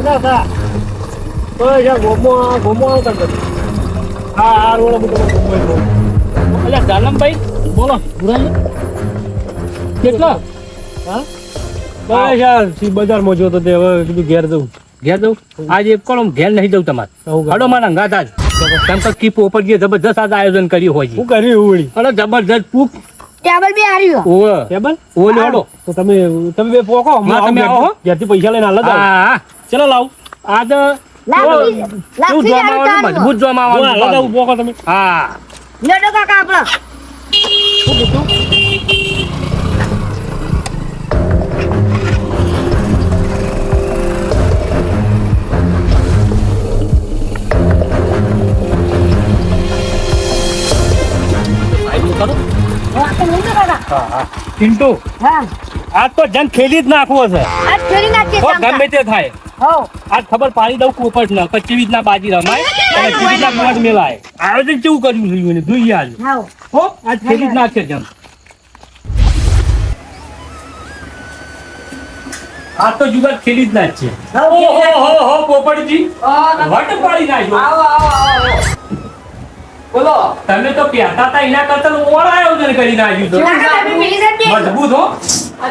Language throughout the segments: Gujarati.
ના થા તો યાર ગોમો આવતા હા રોડ બધો ગોમો એટલે જાલમભાઈ બોલો ગુરાજી કેટલો હા બસ યાર સી બજારમાં જોતો તે હવે કીધું ઘેર જવું આજે કોણ ઘેર નહીં જવું તમારે હડો મારા અંગાત આજ કેમ કે કી પોપટ જે જબરજસ્ત આજ આયોજન કર્યું હોય શું કર્યું ઉડી અરે જબરજસ્ત પૂક ટેબલ બે હાર્યું ઓવે ટેબલ ઓ લેડો તો તમે બે પોકો તમે આવો ઘેરથી પૈસા લઈને હાલ જાવ હા ચલો લાવ આજ મજબૂત જોવામાં આવવાનું પોકો તમે હા લેડો કાકા આપણો શું કીધું પિન્ટુ આજ તો જન ખેલી જ નાખવો છે ગમે તે થાય આજ ખબર પાડી દઉં પોપટ ને કેવી રીતના બાજી રમાય અને કેવી રીતના મોજ મેલાય આયોજન કેવું કર્યું છે એને જોઈએ આજ હો આજ ખેલી જ નાખશે જન આજ તો જુગાર ખેલી જ નાખશે હો પોપટજી વટ પાડી નાખ્યો બોલો તમે તો પહેરતા હતા એના કરતા ઓળ આયોજન કરી નાખ્યું તો મજબૂત હો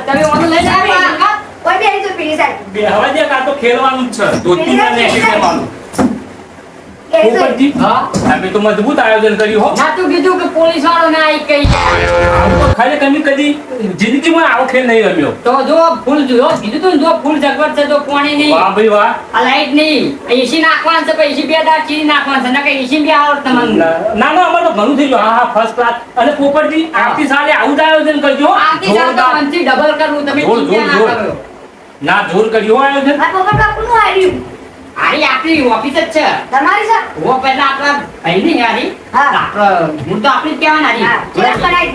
તમે ઓનો લઈ જાવ કોઈ બે તો પીલી સાઈડ બે હવા દે કા તો ખેલવાનું જ છે ધોતી ના નેકી દેવાનું પોપટજી હા તમે તો મજબૂત આયોજન કર્યું હો ના તું કીધું કે પોલીસ વાળો ના આવી કઈ ખાલી કમી કદી જિંદગીમાં આવો ખેલ નહીં રમ્યો તો જો ફૂલ જો કીધું તું જો ફૂલ જગવટ છે તો પાણી નહીં વાહ ભાઈ વાહ આ લાઈટ નહીં એસી નાખવાનું છે પછી બે દાળ ચીની નાખવાનું છે ના કે એસી બે આવડત તમને ના અમાર તો ઘણું થઈ ગયું હા ફર્સ્ટ ક્લાસ અને પોપટજી આવતી સાલે આવું જ આયોજન કરજો આવતી સાલ તો મનથી ડબલ કરવું તમે ચિંતા ના કરો ના જોર કર્યો આયોજન આ પોપટ બાપુનું હાર્યું આરી આપણી ઓફિસ જ છે તમારી છે ઓ પહેલા આપણા ભાઈ ની આરી હા આપણે હું તો આપણી જ કહેવાના આરી ચેક કરાવી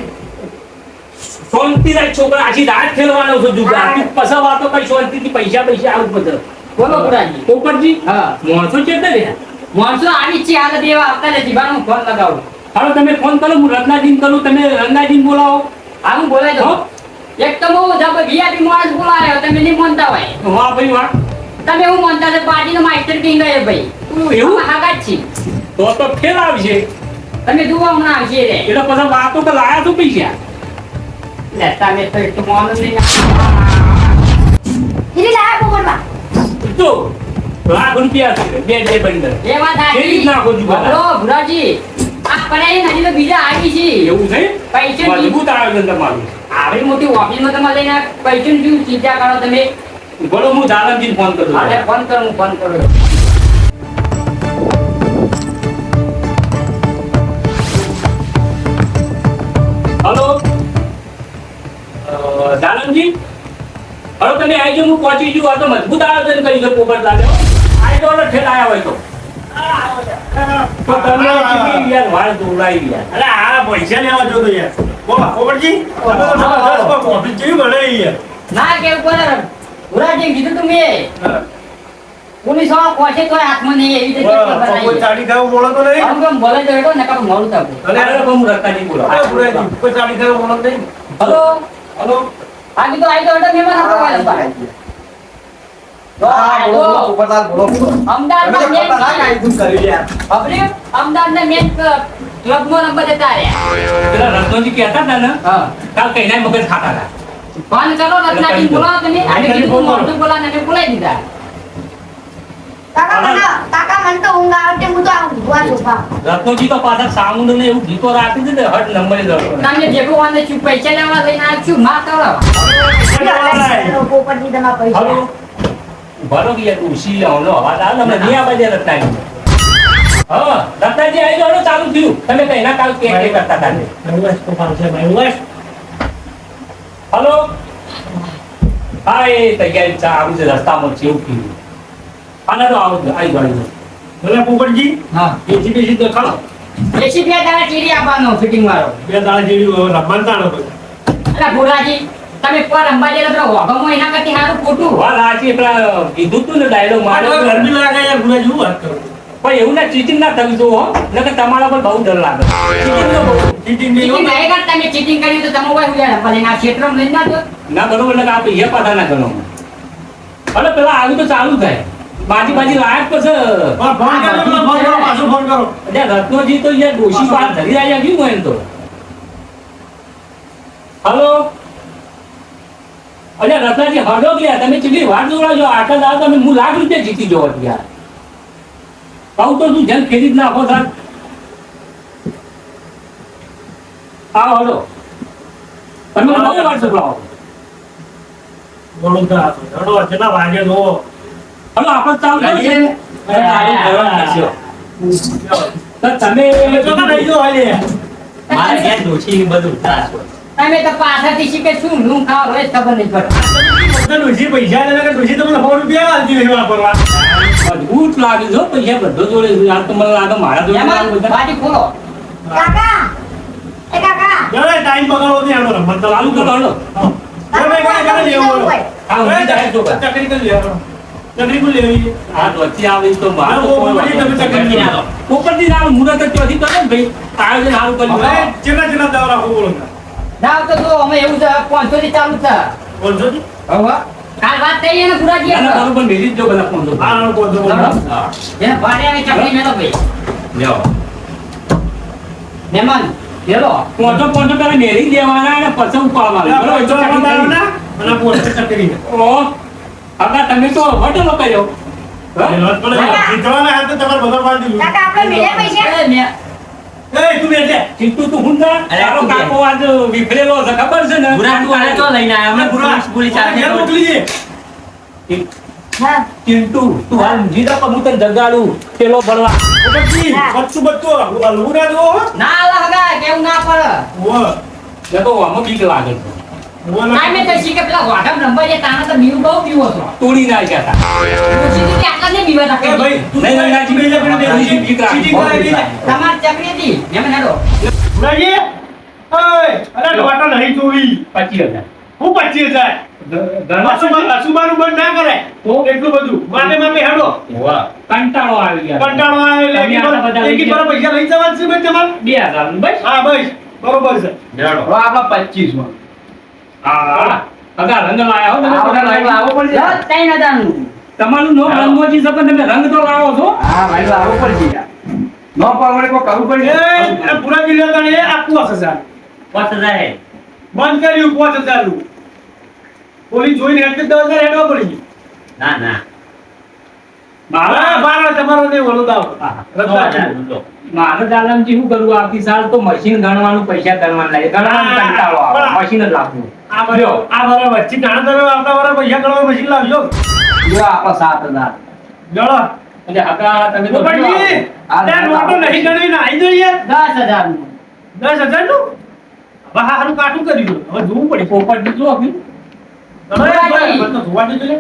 શાંતિ રાખ છોકરા આજી રાત ખેલવાનો છો જુગાર તું પસા વાતો કઈ શાંતિથી પૈસા આવું બધું બોલો પુરાજી પોપટજી હા મોણસો ચેતા રે મોણસો આવી છે હાલ દેવા આવતા નથી બાર હું ફોન લગાવું હાલો તમે ફોન કરો હું રત્નાજીને કરું તમે રંગાજીને બોલાવો હા હું બોલાઈ દઉં એક તો હું જબ વીઆઈપી માણસ બોલાયો તમે નહીં માનતા હોય વાહ ભાઈ વાહ તમે હું માનતા છે પાર્ટીનો માસ્ટર કિંગ ગયે ભાઈ એવું હાગા જ છે તો ખેલ આવશે તમે જોવા હમણાં આવશે રે એટલે પછી વાતો તો લાયા તો પૈસા લે તમે તો એટલું મોનું નહીં ઇલી લાયા પોપટમાં તો લાખ રૂપિયા છે બે બંડલ એ વાત કેવી સાચી રીતના આપો જુગાર બોલો ભુરાજી આ પડાઈ નદી તો બીજા આવી છે એવું છે પૈસા મજબૂત આયોજન તમારું આવી મોટી ઓફિસમાં તમે લઈને પૈસાની શું ચિંતા કરો તમે બોલો હું દાદાજીને ફોન કરું અરે ફોન કરું હું ફોન કરું હલો દાનંદજી હવે તમે આવી હું પહોંચી ગયું આ તો મજબૂત આયોજન કરી છે પોપટ દાદા આવી તો ઠેલ આવ્યા હોય તો તમે કેટલી યાર વાળ દોડાઈ ગયા અરે આ પૈસા લેવા જો તો યાર પોપટજી તમે તો જબરદસ્ત ઓફિસ જેવી બનાવી યાર ના કેવું કોને ભુરાજી કીધું તું મેં પોલીસ વાળો પહોંચે તો હાથમાં નહીં એવી રીતે કોઈ ચાડી ખાવ બોલો તો નહીં આમ કેમ બોલે તો એટલો નકા મોડું થાતું અરે હું રત્નાજી બોલો કોઈ ચાડી ખાવ બોલો નહીં હલો હલો આજી તો આઈ તો એટલે મહેમાન આપો વાળા અમદાવાદના મેન ક્લબનો નંબર દેતા રહ્યા પેલા રત્નજી કહેતા હતા ને કાલ કઈના મગજ ખાતા હતા ફોન કરો રત્નાજી બોલાવો તમે આજે કીધું મોટું બોલાને મેં બોલાવી દીધા કાકા મને તો ઊંઘ આવે હું તો આવું ભૂવા છું રત્નજી તો પાછા સાઉન્ડ ને એવું ગીતો રાખી દીધે હટ નંબરે દો તમને ભેગું વાંધે છું પૈસા લેવા લઈને આવ્યો છું માં કરો પોપટની તમારા પૈસા હલો ભરો કે યાર ઉસી આવનો અવાજ આવે ને નહીં આવે રત્નાજી હા રત્નાજી આવી જાવ ચાલુ થયું તમે કઈના કાલ કે કરતા હતા હલો હા એ તૈયારી ચાલુ છે રસ્તામાં છે એવું કીધું આના તો આવો આવી જાવ ભલે પોપટજી હા એસી બેસી દેખાડો એસી બે દાડા ચીરી આપવાનો ફિટિંગ વાળો બે દાડા જેવી રમવાના નો અલા ભુરાજી તમે પર અંબાજી તો હોગમો એના કરતી સારું ખોટું વાહ લાચી પેલા કીધું તું ને ડાયલોગ મારો ગરમી લાગે યાર ગુના જેવું વાત કરું પણ એવું ના ચીટિંગ ના થવી દો હો નકર તમારા પર બહુ ડર લાગે ચીટિંગ નો બહુ ચીટિંગ નહીં ચીટિંગ નહીં કર તમે ચીટિંગ કરી તો તમે કોઈ ઉજાડ ભલે ના ક્ષેત્રમાં લઈ ના દો ના બરોબર ને આપણે એ પાછા ના ગણો અરે પેલા આવું તો ચાલુ થાય બાજી લાયક પછી ફોન કરો પાછો ફોન કરો અલ્યા રત્નોજી તો યાર ડોશી પાર ધરી રહ્યા કેવું હોય એમ તો હલો અલ્યા રત્નાજી હડો ગયા તમે ચીલી વાત જોડાજો આટલા દાવ તમે હું લાખ રૂપિયા જીતી જવો યાર કહું તો તું જેમ ખેડી જ નાખો સાહેબ આવો હડો તમે નવો વાર છોકરાઓ બોલો તો હડો કેટલા વાગે જો હલો આપણે ચાલુ છે તો તમે તો નહીં જો હાલે મારે ઘેર ડોશી બધું ત્રાસ હોય તમે તો પાછળથી શીખે શું નું ખાવ રોજ ખબર નહીં પડે તો ડોશી પૈસા લે કે ડોશી તમને 100 રૂપિયા આલતી નહીં વાપરવા મજબૂત લાગે છે પૈસા બધો જોડે યાર તો મને લાગે મારા જોડે એમાં લાગે બધા બાજી ખોલો જરા ટાઈમ બગાડો નહીં આનો રમત ચાલુ કરો હલો આ ઊંધી જાય છોકરા ચકરી કરી લેવાનો ચકરી કરી લેવી આ વચ્ચે આવી તો માર તો હા, કોઈ તમે વાંધો ચકરી નહીં. આવો. ઉપરથી ના મુહૂર્ત જ ચોથી કરો ને ભાઈ આયોજન સારું કર્યું હવે ચેલા દવા રાખો બોલો ના તો જો અમે એવું છે 500 થી ચાલુ છે બોલજો જી હવે કાલ વાત થઈ ને પુરાજી એના તારું પણ મેલી જ જો બધા ફોન તો આ રણ બોલજો હા એને ભાડે આવી ચકરી મેલો ભાઈ લ્યો મહેમાન લેલો પોંચો પેલા મેરી દેવાના અને પછી ઉપાડવાના બરોબર તો ચકરી કરી. અને પોતે ચકરી ઓ આગા તમે તો હોટલો કર્યો હા? જીતવાના હાથે તમારે બધા પાડી દીધું એ તું બેઠે ચિંતુ તું હું ના અરે, તારો તું કાકો આજ વિફરેલો છે ખબર છે ને લઈને આવ્યા અમે પોલીસ ઘેર મોકલી દે ચિંતુ તું હાલ ઊંઘી જા પણ હું તને જગાડું પેલો ભરવા પછી બચ્ચું બચ્ચું હલવું ના દો ના લગા કેવું ના પડે ઓ ને તો આમાં બીક લાગે છે કાઈ મેં તો શીખે પેલા વાઢમ રંબા જે તાના તો બીવું બહુ પીવો છો તોડી નાખ્યા હતા ઓછી આટલા ને બીવા એ ભાઈ તું નહીં, નહીં, ચીટી નહીં, કરી દે, નહીં, ચીટી નહીં, કરી દે. તમાર ચકરી હતી મહેમાન હેડો ગુલાજી ઓય અરે ટોટા નહીં જોવી 25,000 હું 25,000 અસુબાનું બંધ ના કરે તો? એટલું બધું માપે હેડો કંટાળો આવી ગયા કંટાળો આવે એટલે તમે આટલા બધા એકી પર પૈસા લઈ જવાના છે ભાઈ તમારે 2,000 બસ હા બસ બરોબર છે હા અગા રંગ લાયા હો તમે બધા રંગ લાવો પડશે દસ ત્રણ હજારનું. તમારું નો રંગોજી સપન તમે રંગ તો લાવો છો એ પૂરા જિલ્લા તને આપવું હશે સાહેબ બંધ કર્યું 5,000 નું પોલીસ જોઈને એટલે 10,000 હેડવા પડી મારા બાર તમારો નહીં વળું દાવ મારે દાલમજી શું કરવું આવતી સાલ તો મશીન ગણવાનું પૈસા ગણવાનું લાગે ગણવાનું કંટાળો આવે મશીન જ લાવવું આ બરાબર વચ્ચે નાના તમે આવતા વાળા પૈસા ગણવા મશીન લાવજો ગણો એટલે હગા તમે તો પોપટજી આ નોટો નહીં ગણવી ના આવી જોઈએ 10,000 નું. 10,000 નું હવે હારું કાઠું કરી દો હવે જોવું પડે પોપટ જો આપી હવે તો જોવા દેજો લે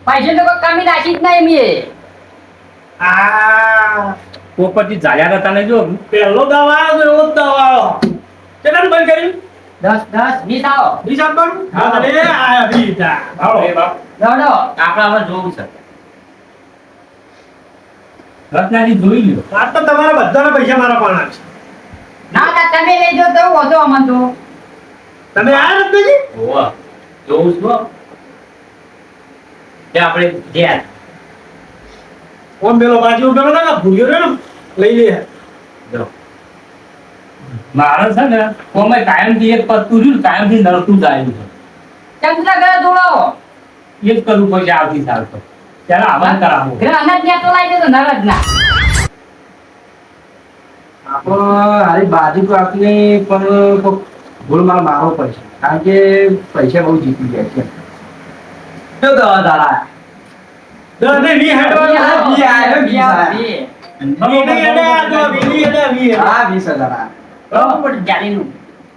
પૈસે તો કોઈ કમી રાખી જ નહીં મેં. આ પોપટજી જાયા હતા ને જો પહેલો દાવ આવ્યો તો એવો જ દાવ આવ્યો કેટલાનું બંધ કર્યું 10 20 આવો. 20 આપવાનું હા અરે આ 20 આવો એ બાપ દોડો. રત્નાજી જોઈ લ્યો આ તો તમારા બધાના પૈસા મારા પાણા છે ના ના તમે લઈ જાઓ તો વધો અમન તો. તમે આ રત્નજી ઓમ પેલો બાજુ પેલો ના ભૂલ્યો રે ને લઈ લે મારે છે ને કોમે કાયમથી એક પત્તું રહ્યું ને કાયમથી નડતું જાય છે ચંદ્ર ઘરે દોડાવો. એ જ કરવું પડશે આવતી સાલ તો ત્યારે આવાજ કરાવો ઘરે અનાજ ને તો લાવી દે તો નરજ ના. આપણો હારી બાજુ તો આપને પણ કોક ભૂલ માર મારવો પડશે કારણ કે પૈસા બહુ જીતી જાય છે તો દવા દાડા દસ ને 20 હેડવા વી આયો, વી આયો. બે. વી નહીં એને આ તો વી એને 20 હા 20,000 બહુ પડી જાલીનું.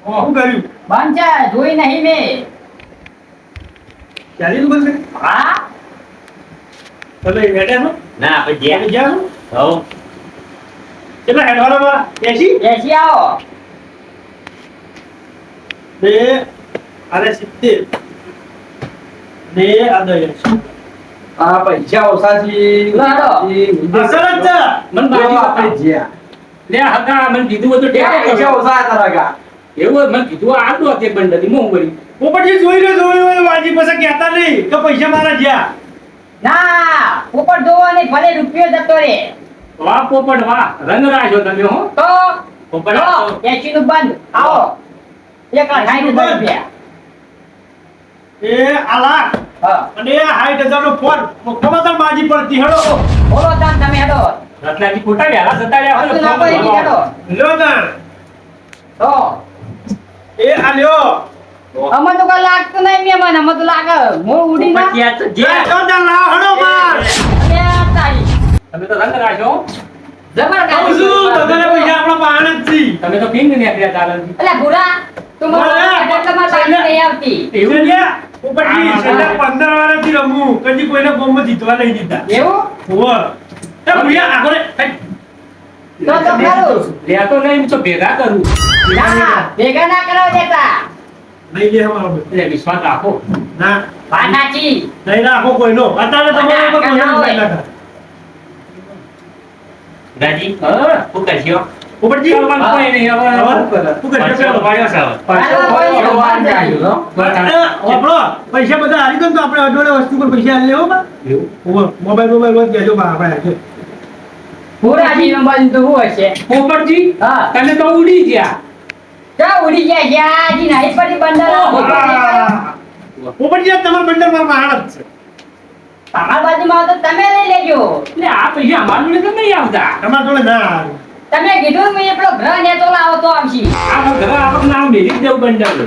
શું કર્યું બંધ છે જોઈ નહીં મેં. ચાલી નું બંધ કર્યું હા તમે હેડ્યા છો તમે ગયા છો કેટલા હેડવાના મારા 80 બેસી આવો. બે અને 70 બે આ 80 આ પૈસા ઓછાથી લાડો. અસર જ છે મને તો બાજી આપણે બતાવો. જ્યાં લે હગા મને કીધું હતું ટેકો પૈસા કર્યો. ઓછા હતા રાગા એવું મને કીધું આ આટલું હતી બંડલી હું વળી પોપટજી જોઈ લો વાજી પછી કહેતા નહીં કે પૈસા મારા જ્યાં ના પોપટ જોવો નહીં ભલે રૂપિયો જતો રે વાહ પોપટ વાહ રંગ રાખ્યો તમે હો તો પોપટ જો, આવો. 80 નું બંધ આવો એક લાખ 60,000 રૂપિયા એ આ લાખ હા અને 60,000 નો ફોન કમાતા બાજી પડતી હેડો બોલો તાન તમે હેડો રત્નાજી ખોટા વ્યાલા જતા રહ્યા હજુ ના કોઈ નહીં હેડો લ્યો તાણ તો એ આ લ્યો અમે તો કઈ લાગતું નહીં મેં મને અમે તો લાગે હું ઉડી ના પોપટ ક્યાં છે? એ તો તાણ લાવ હેડો માર અરે તારી તમે તો રંગ રાખ્યો જબર કહું છું બધાને પૈસા આપણા પાણે જ છે તમે તો કિંગ ને આપ્યા ચાલન એટલે ભૂરા તું મને એટલે મારે તારી નહીં આવતી એવું છે ઉપરથી છેલ્લા 15 વર્ષથી રમું કદી કોઈને ગોમમાં જીતવા નહીં દીધા એવું ઓહો એ ભૂયા આગળ તો ખરું લેતો નહીં હું તો ભેગા કરું ના ભેગા ના કરાવ દેતા નહીં લે અમારો ભાઈ. એટલે વિશ્વાસ રાખો ના વાત સાચી નહીં રાખો કોઈનો અત્યારે તમારે ઉપર કોઈનો ના હોય. નહીં રાખો. રાજી શું કરશો ઉપરજી ચાલવાનું કોઈ નહીં હવે શું કરે? પરસો વાળ્યો છે હવે. ચાલો, કોઈ નહીં. વાર જાય આપણો પૈસા બધા હારી ગયો ને તો આપણે અડોળે વસ્તુ પર પૈસા હાલી લેવો બા ઓહો મોબાઈલ વાત કહેજો બા આપણે હાચે. ભૂરાજી નો બંધ તો શું હશે પોપટજી હા તમે તો ઉડી ગયા ક્યાં ઉડી ગયા જ્યાંજી નહીં પડી બંદર ઉપરજી આ તમારા બંડલ માં હાલત છે તમારા બાજુમાં તો તમે લઈ લેજો એટલે આ પૈસા અમારા જોડે કેમ નહીં આવતા તમારા જોડે ના આવે. તમે કીધું ને પેલો ગ્રહ નેતો લાવો તો આવશે આ ઘર આપણને આમ ભેગી જ દેવું બંડલ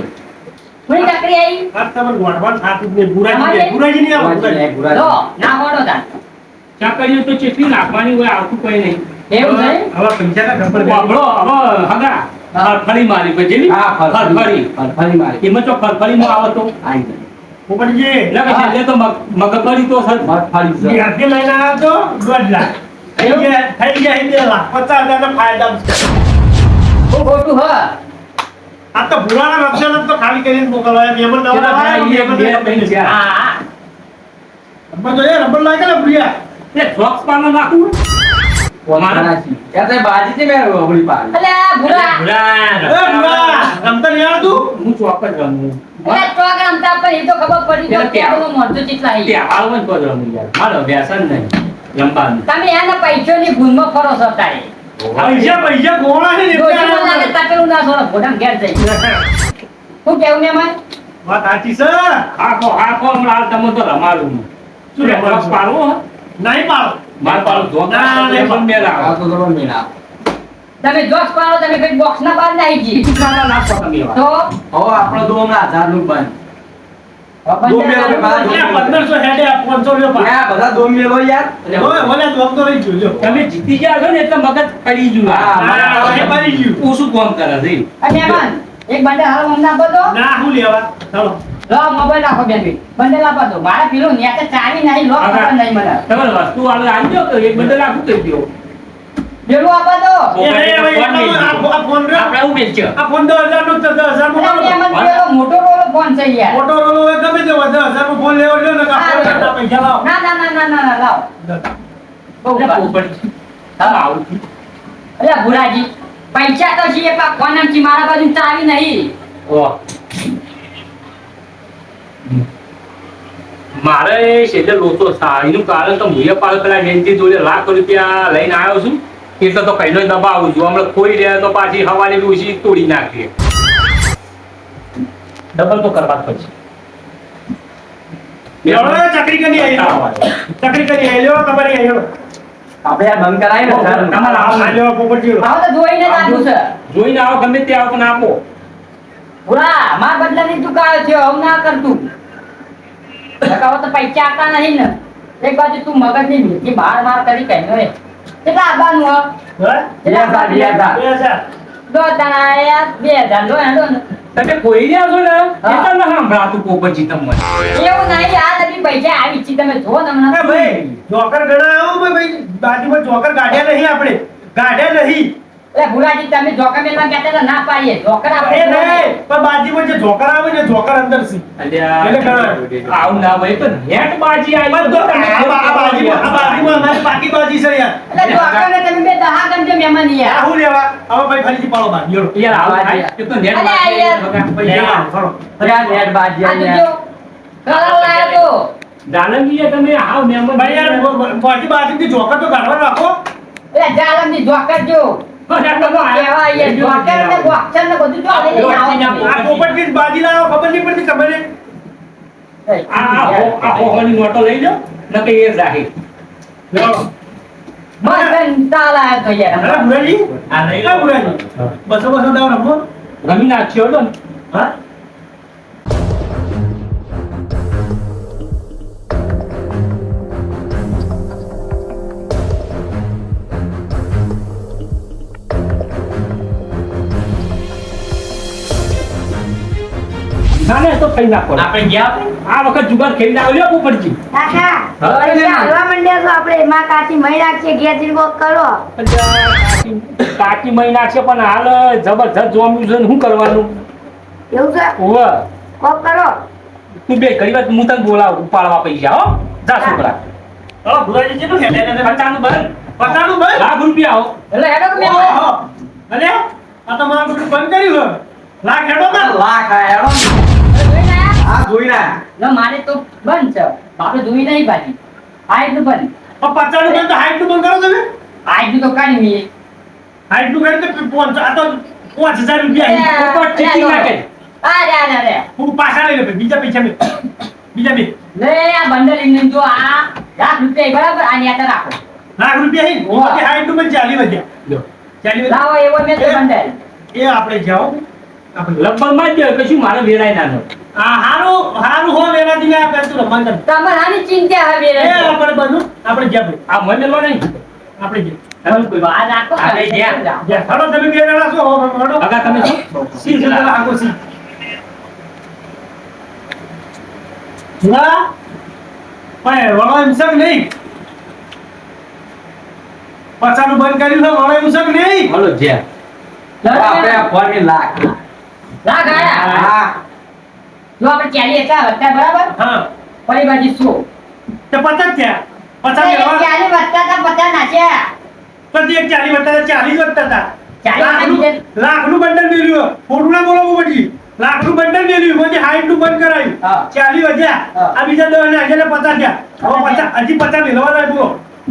હું ચકરી આવી આ તમારે ગોઠવાન થાતું જ નહીં. બુરાજી નહીં આવે, બુરાજી. લો ના મોડો તાન ચાકરીઓ તો ચેટલી નાખવાની હોય આવતું કોઈ નહીં એવું છે હવે પૈસા ના ખબર બાબળો હવે હગા ફરફરી મારી પછી જેવી ફરફરી એમાં તો ફરફરીમાં આવે તો ઉપરજી એટલે કે છેલ્લે તો મગફળી તો સર ઘેરથી લઈને આવ્યો તો 2 લાખ. થઈ ગયા 2 લાખ. 50,000 નો ફાયદા છે. હું ખોટું હ આ તો ભૂરાના રક્ષણ તો ખાલી કરીને મોકલવાય. મહેમાન નવા નવા આવ્યા, મહેમાન નવા આવ્યા. હા રબર તો એ રબર લાગે ને ભૂરિયા. એટલે જોક્સ પાનો નાખું એટલે આ ભૂરા એ ભૂરા, રમતા નહીં આવડતું? હું ચોક્કસ રમું એટલે ચોક રમતા પણ એ તો ખબર પડી તો કેવું મોઢું ચીટલા આવી ત્યાં હાલમાં જ રમું યાર મારો વ્યસન નહીં રમવાનું તમે એના પૈસોની ભૂલમાં ફરો છો તારે પૈસા ગોળા છે ને એટલે ડોશીમાં લાગે તપેલું ના છોડો ભોડામ ઘેર જઈ શું કેવું મેં વાત સાચી છે. આખો હમણાં હાલ તમે તો રમાડું શું રે જોક્સ પાડવો નહીં પાડો. માર પાડું જોક્સ ના, નહીં પણ મેળ આવે તમે જોક્સ પાડો તમે કઈ બોક્સ ના બહાર નાખી જી ખાના નાખો તમે એવા. તો એટલે 1500 હેડે આ 500 રૂપિયા પાડો. ઓય, ઓલે દોમ તો રહી ગયું, જો. તમે જીતી ગયા છો ને એટલે મગજ ફરી ગયું હા, એ ફરી ગયું. હું શું કામ કરે છે અને એમાં એક બંડલ હાલ મમ્મી આપો તો ના, હું લેવા? ચાલો. લો મોબાઈલ રાખો બેન બંડલ આપો તો મારા પેલું નેતે ચાવી નહીં લો ખબર નહીં મને તમારે વસ્તુ વાળો આવી ગયો તો એક બંડલ આખું થઈ ગયો પેલું આપો તો એ ભાઈ, આ ફોન રહ્યો. આપણે એવું મેલ છે આ ફોન 10,000 નો 10,000 નો એટલે કરો. એમાં પેલો મોટો રોલો ફોન છે યાર ફોટો રોલો હોય ગમે તે 10,000 નો ફોન લેવો લ્યો ને કાં ફોન કરતા પૈસા લાવો. ના ના ના ના ના ના લાવ બહુ એટલે વાત. પોપટ હા આવું છું અરે ભુરાજી પૈસા તો છે પણ ફોન આમ છે મારા બાજુ ચાવી નહીં ઓહ. મારે છેલ્લે લોચો સાડીનું કારણ તો મુએ પાડ પેલા બેનથી જોડે લાખ રૂપિયા લઈને આવ્યો છું એટલે તો કઈનો દબાવું છું હમણાં ખોઈ રહ્યા તો પાછી હવાની રૂસી તોડી નાખીએ ડબલ તો કરવા જ પડશે હવે ચકરી કરી આવી. ચકરી કરી આવી. લ્યો, તમારી આવી. લ્યો. તમારા આ લ્યો, પોપટજી. હવે તો જોઈને જ આપું છે જોઈને આવો ગમે તે આવો પણ આપો ભુરા માર બદલાની તું કાયો છે હવે ના કરતું લગાવો તો પૈસા આપતા નહીં ને એક બાજુ તું મગજની મીઠી બાર માર કરી કઈ નો કેટલા આવવાનું હ હે? કેટલા 2,000. દો તારા આયા 2,000 લો હેડો ને તમે કોઈ રહ્યા છો ને એટલે ના સાંભળાતું પોપટજી તમને એવું નહીં આ નવી પૈસા આવી છે તમે જો ને એ હમણાં ભાઈ, જોકર ગણાયો ભાઈ. બાજુમાં જોકર કાઢ્યા નહીં આપણે. કાઢ્યા નહીં. એટલે ભુરાજી તમે જોકર મેલવા કહેતા હતા ના પાડીએ જોકર એ આપણે નહીં. પણ બાજુમાં જે જોકર આવે ને જોકર અંદર છે. આવું ના ભાઈ તો નેટ બાજી આવી પણ તો આ બાજુમાં અમારી પાકી બાજી છે યાર. એટલે જોકરને તમે બે દહા ગણજો મહેમાન આ યાર હું લેવા? હવે ભાઈ ફરીથી પાડો બાજી. લ્યો. યાર આવું થાય એ તો નેટ અરે આ યાર. બાજી લેવા, ફરો. આ જોજો કલર લાયો તો જાનકીએ તમે આવ મહેમાન ભાઈ યાર બાજી બાજુથી જોકર તો ગાળવા રાખો. એ જાલમની જોકર જો કેવા એ જોકર ને ગોક્ષર ને બધું જો લઈને આવો. આ પોપટથી જ બાજી લાવો ખબર નહીં પડતી તમને. આ હોવાની નોટો લઈ લો ન કે એ જાહે લો. મગન તાલા તો યાર. અરે બુરાજી આ લઈ આ લો બુરાજી બસો બસો દાવ રમો. રમી નાખ્યો તો ને હા ના ના તો થઈ નાખો આપણે ગયા આ વખત જુગાર ખેલી આવ્યો પોપટજી કાકા હા? પૈસા હાલવા માંડ્યા છો આપણે એમાં કાચી મહી નાખીએ ઘેર જઈને કોક કરો કાકી મહિના છે પણ હાલ જબરજસ્ત જોમ્યું છે ને શું કરવાનું એવું છે ઓવે કોક કરો તું બે ઘડી વાર હું તને બોલાવ ઉપાડવા પૈસા હો જા છોકરા હલો બુરાજી કેટલું હેડે પચાનું બંધ પચાનું ભાઈ. લાખ રૂપિયા હો એટલે હેડો કે મેં ઓહો. અરે આ તમારું બધું બંધ કર્યું છે. લાખ હેડો ના. લાખ આયો જોઈ ના આ જોઈ ના ના મારે તો બંધ છે આપણે જોઈ નહીં બાજી આઈ તો બંધ પણ પચાનું બંધ તો હાઈટનું બંધ કરો તમે. આઈ તો કાઢી મી હાઈટનું કરી તો આ તો 5000 રૂપિયા. પોપટ ચીટિંગ ના કરી અરે હું પાછા લઈ લે ભાઈ. બીજા પૈસા મેં બીજા બે લે આ બંડલ લઈને જો આ લાખ રૂપિયા બરાબર આની આટલા રાખો લાખ રૂપિયા હી ઓહો. હાઈટનું બંધ 40 વધ્યા. લો 40 લાવો એવો મેં તો બંડલ એ આપણે જાઓ આપણે લગભગ માં જ કશું મારે વેરાય નાનો આ હારું હો વેરાથી મેં આ કરતું રમણ કર. તમારે આની ચિંતા હવે એ આપણે બનું આપણે જ્યાં ભાઈ આ મને લો નહીં આપણે જ્યાં કોઈ વાત આ રાખો આપણે જ્યાં જ્યાં હડો તમે બે જણા છો હડો અગા તમે શું સી છે પેલા આગો સી ના પણ વળો એમ સક નહીં પચાનું બંધ કર્યું છે વળો એમ સક નહીં હલો જ્યાં આપણે આ ફોન લાખ લાખ આયા હા જો આપણે ચાલી હતા વધતા બરાબર હા પડી બાજી 100 તો 50 થયા 50 લેવા ચાલી વધતા હતા 50 નાખ્યા પછી એક 40 વધતા 40 વધતા હતા 40 લાખનું બંડલ મેલ્યું ખોટું ના બોલો પછી લાખનું બંડલ મેલ્યું પછી હાઈટનું બંધ કરાયું હા. 40 વધ્યા હા. આ બીજા 10 ને હજાર 50 થયા હવે 50 હજી 50 મેળવવા જાય બોલો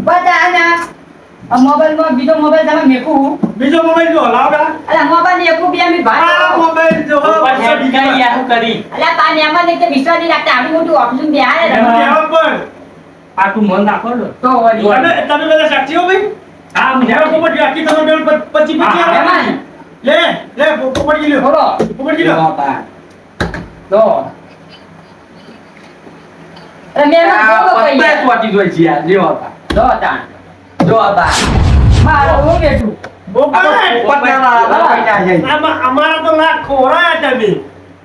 બધા ના આ મોબાઈલમાં બીજો મોબાઈલ તમે મેકું બીજો મોબાઈલ જો લાવો પેલા અલા મોબાઈલ એકું બી અમે આ ભાઈ મોબાઈલ જો ઉપર બીજા યાર શું કરી અલા પાણી આમાં ને કે વિશ્વાસ નહીં રાખતા આવી મોટું ઓપ્શન બે આયા એમાં ને જવાબ પણ આ તું મન રાખો ને તો વળી તમે બધા સાક્ષી હો ભાઈ હા જ્યારે પોપટ આખી તમે બેન 25 હા, એમાં. લે પોપટ જી લ્યો બોલો પોપટ જી લ્યો તો અરે મેં બોલો કઈ પત્તા ચોટી જોઈ છે યાર જો હતા જો તાણ જો હતા મારો હું બેઠું પોપટ અમારા તો લાખ ખોરાયા તમે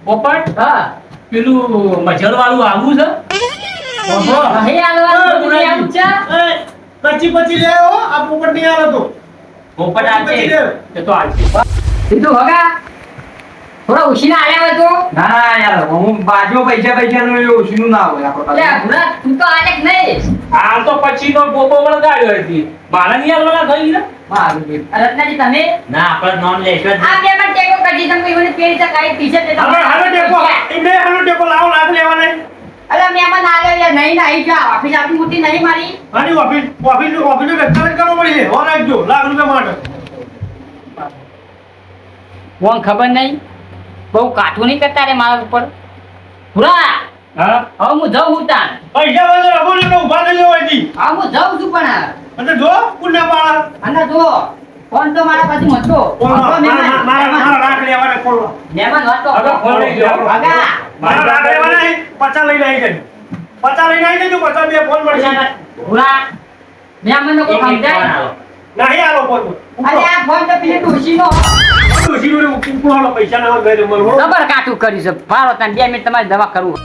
પોપટ હા પેલું મજર વાળું આવું છે ઓહો અહીં આલવાનું બધું નહીં આવું છે પછી લે હો આ પોપટ નહીં આલો તો પોપટ આ છે એ તો આ છે સીધું હગા થોડા ઉછીના આલ્યા હોય તો ના ના યાર હું બાજુ પૈસા નું એવું ઓછું ના હોય એટલે આપણે ભૂરા તું તો આલેક નહીં આ તો પછી નો પોપો વળગાડ્યો હતી મારા ની આલવાના થઈ ને મારું બે રત્નાજી તમે ના આપણે નોન લેશો જ આ બે માં ટેકો કરી તમે મને પેરી તક આઈ ટી-શર્ટ લેતા હવે હાલો ટેકો ઇને હાલો ટેકો લાવો લાખ લેવાને અલા મહેમાન આલ્યો યાર નહીં ના આવી જા ઓફિસ આપી મોટી નહીં મારી આની ઓફિસ નું રેસ્ટોરન્ટ કરવો પડી હો રાખજો લાખ રૂપિયા માટે કોણ ખબર નહીં બહુ કાઠું નહીં કરતા રે મારા ઉપર ભૂરા હા હવે હું જાઉં હું તાન પૈસા વાળો રમો ને તો ઉભા થઈ જવાય જી હવે હું જાઉં છું પણ અને જો પુણ્ય પાળા અને જો ફોન તો મારા પાસે મતો મારા લાખ લેવાને ખોલવા મહેમાન હતો હવે ફોન લઈ જાઓ. હગા મારા લાખ લેવાના હે 50 લઈને આવી જજો 50 લઈને આવી જજો 50 બે ફોન મળશે ભૂરા મહેમાન નો કોઈ સમજાય નહીં આલો ફોન અરે આ ફોન તો પેલી ડોશીનો પૈસા ના ગયે મળો ખબર કાઠું કર્યું છે ભારો તને 2 મિનિટ તમારી દવા કરું